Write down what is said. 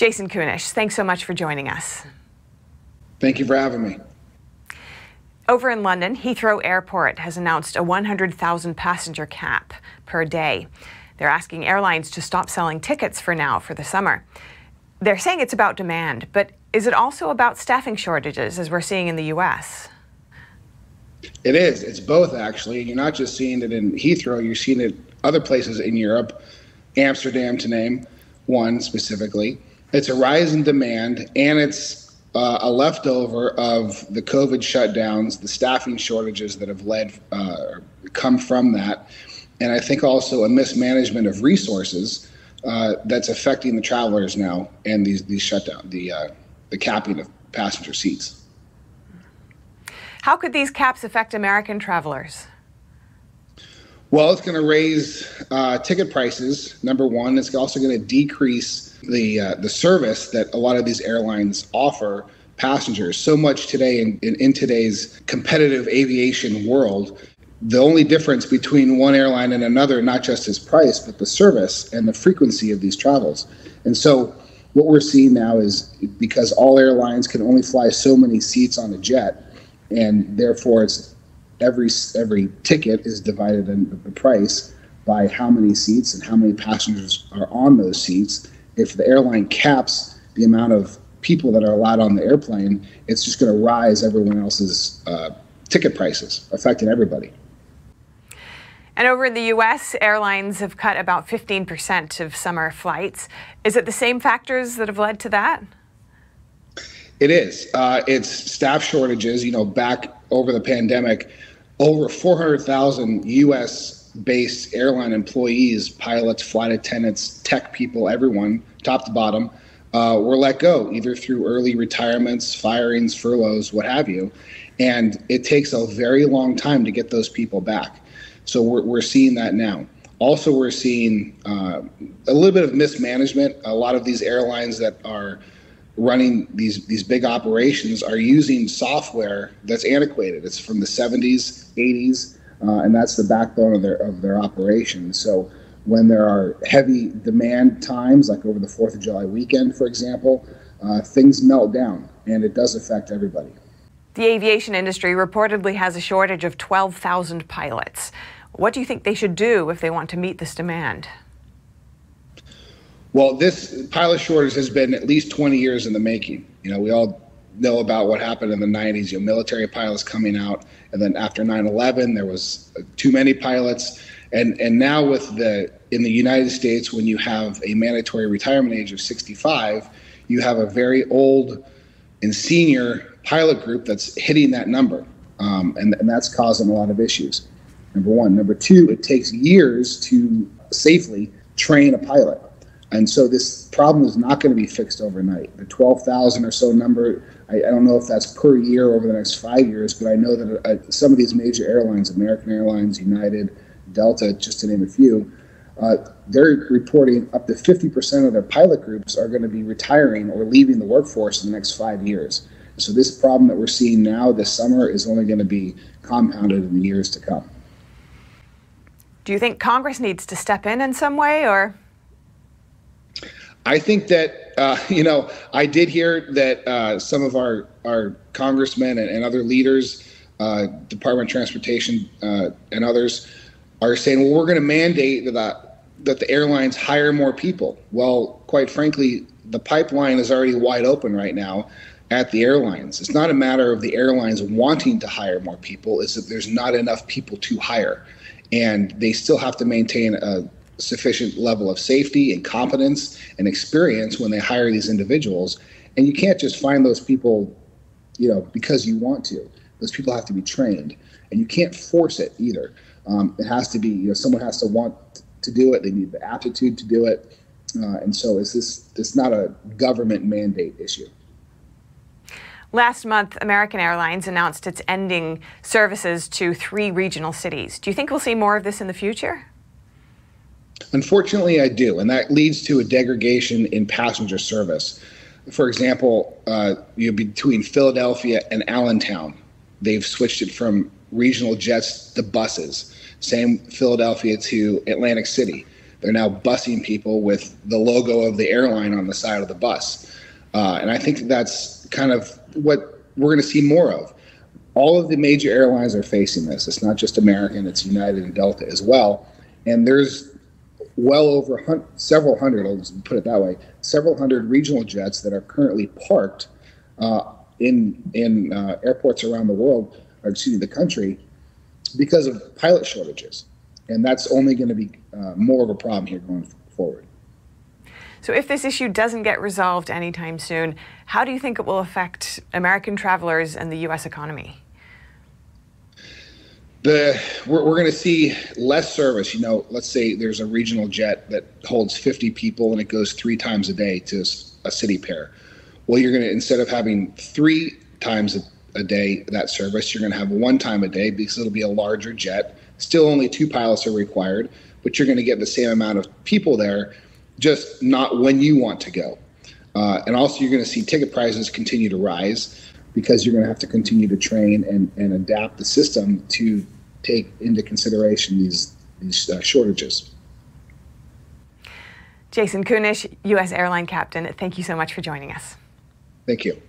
Jason Kunisch, thanks so much for joining us. Thank you for having me. Over in London, Heathrow Airport has announced a 100,000 passenger cap per day. They're asking airlines to stop selling tickets for now for the summer. They're saying it's about demand, but is it also about staffing shortages as we're seeing in the U.S.? It is. It's both, actually. You're not just seeing it in Heathrow, you're seeing it other places in Europe, Amsterdam to name one specifically. It's a rise in demand, and it's a leftover of the COVID shutdowns, the staffing shortages that have come from that, and I think also a mismanagement of resources that's affecting the travelers now, and these shutdown, the capping of passenger seats. How could these caps affect American travelers? Well, it's going to raise ticket prices, number one. It's also going to decrease the service that a lot of these airlines offer passengers. So much today in today's competitive aviation world, the only difference between one airline and another, not just is price, but the service and the frequency of these travels. And so what we're seeing now is because all airlines can only fly so many seats on a jet, and therefore it's every ticket is divided in the price by how many seats and how many passengers are on those seats. If the airline caps the amount of people that are allowed on the airplane, it's just going to rise everyone else's ticket prices, affecting everybody. And over in the U.S., airlines have cut about 15% of summer flights. Is it the same factors that have led to that? It is. It's staff shortages. Back over the pandemic, over 400,000 U.S.-based airline employees, pilots, flight attendants, tech people, everyone, top to bottom, were let go, either through early retirements, firings, furloughs, what have you. And it takes a very long time to get those people back. So we're seeing that now. Also, we're seeing a little bit of mismanagement. A lot of these airlines that are running these big operations are using software that's antiquated. It's from the 70s, 80s, and that's the backbone of their operation. So when there are heavy demand times, like over the 4th of July weekend, for example, things melt down, and it does affect everybody. The aviation industry reportedly has a shortage of 12,000 pilots. What do you think they should do if they want to meet this demand? Well, this pilot shortage has been at least 20 years in the making. We all know about what happened in the 90s, military pilots coming out, and then after 9/11, there was too many pilots. And now in the United States, when you have a mandatory retirement age of 65, you have a very old and senior pilot group that's hitting that number. And that's causing a lot of issues, number one. Number two, it takes years to safely train a pilot. And so this problem is not going to be fixed overnight. The 12,000 or so number, I don't know if that's per year over the next 5 years, but I know that some of these major airlines, American Airlines, United, Delta, just to name a few, they're reporting up to 50% of their pilot groups are going to be retiring or leaving the workforce in the next 5 years. So this problem that we're seeing now this summer is only going to be compounded in the years to come. Do you think Congress needs to step in some way, or? I think that, I did hear that some of our congressmen and other leaders, Department of Transportation and others, are saying, well, we're going to mandate that the airlines hire more people. Well, quite frankly, the pipeline is already wide open right now at the airlines. It's not a matter of the airlines wanting to hire more people, it's that there's not enough people to hire. And they still have to maintain a sufficient level of safety and competence and experience when they hire these individuals. And you can't just find those people, because you want to. Those people have to be trained, and you can't force it either. It has to be, someone has to want to do it. They need the aptitude to do it. And so it's not a government mandate issue. Last month, American Airlines announced it's ending services to 3 regional cities. Do you think we'll see more of this in the future? Unfortunately, I do, and that leads to a degradation in passenger service. For example, between Philadelphia and Allentown, they've switched it from regional jets to buses. Same Philadelphia to Atlantic City. They're now busing people with the logo of the airline on the side of the bus. And I think that's kind of what we're going to see more of. All of the major airlines are facing this. It's not just American, it's United and Delta as well. And there's well over several hundred, I'll just put it that way, several hundred regional jets that are currently parked in airports around the world, or excuse me, the country, because of pilot shortages. And that's only going to be more of a problem here going forward. So if this issue doesn't get resolved anytime soon, how do you think it will affect American travelers and the U.S. economy? We're going to see less service. You know, let's say there's a regional jet that holds 50 people and it goes 3 times a day to a city pair. Well, you're going to, instead of having 3 times a day that service, you're going to have 1 time a day because it'll be a larger jet. Still only 2 pilots are required, but you're going to get the same amount of people there, just not when you want to go. And also you're going to see ticket prices continue to rise because you're going to have to continue to train and adapt the system to take into consideration these shortages. Jason Kunisch, U.S. airline captain, thank you so much for joining us. Thank you.